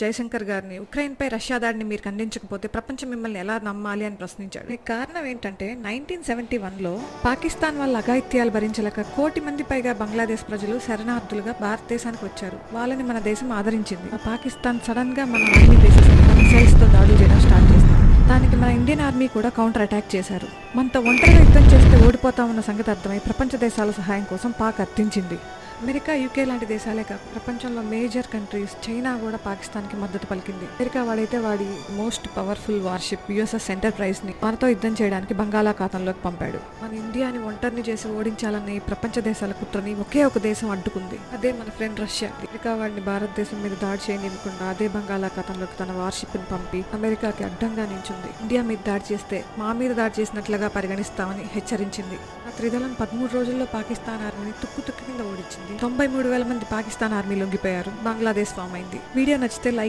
జయశంకర్ గారిని ఉక్రెయిన్పై రష్యా దాడిని మీరు ఖండించకపోతే ప్రపంచం మిమ్మల్ని ఎలా నమ్మాలి అని ప్రశ్నించాడు. దీనికి కారణం ఏంటంటే 1971లో పాకిస్తాన్ వాళ్ళ అఘాయిత్యాలు భరించలేక 1 కోటి మంది పైగా బంగ్లాదేశ్ ప్రజలు శరణార్థులుగా భారతదేశానికి వచ్చారు. వాళ్ళని మన దేశం ఆదరించింది. పాకిస్తాన్ సడన్ గా మన ఆర్మీ బేసెస్ మిసైల్స్ తో దాడులు చేయడం స్టార్ట్ చేసింది. దానికి మన ఇండియన్ ఆర్మీ కూడా కౌంటర్ అటాక్ చేశారు. మనతో ఒంటరిగా యుద్ధం చేస్తే ఓడిపోతామన్న సంగతి అర్థమై ప్రపంచ దేశాల సహాయం కోసం పాక్ అర్థించింది. అమెరికా, యూకే లాంటి దేశాలే కాక ప్రపంచంలో మేజర్ కంట్రీస్, చైనా కూడా పాకిస్తాన్కి మద్దతు పలికింది. అమెరికా వాడైతే వాడి most powerful worship USS enterprise ని మనతో యుద్ధం చేయడానికి బంగాళాఖాతంలోకి పంపాడు. మన ఇండియాని ఒంటరిని చేసి ఓడించాలనే ప్రపంచ దేశాల కుట్రని ఒకే ఒక దేశం అడ్డుకుంది. అదే మన ఫ్రెండ్ రష్యా. అమెరికా వాడిని భారతదేశం మీద దాడి చేయనివ్వకుండా అదే బంగాళాఖాతంలోకి తన వార్షిప్ ని పంపి అమెరికాకి అడ్డంగా నించుంది. ఇండియా మీద దాడి చేస్తే మా మీద దాడి చేసినట్లుగా పరిగణిస్తామని హెచ్చరించింది. ఆ త్రిదళం 13 రోజుల్లో పాకిస్తాన్ ఆర్మీని తుక్కు కింద ఓడించింది. 93,000 మంది పాకిస్తాన్ ఆర్మీ లొంగిపోయారు. బంగ్లాదేశ్ ఫామ్ అయింది. వీడియో నచ్చితే లైక్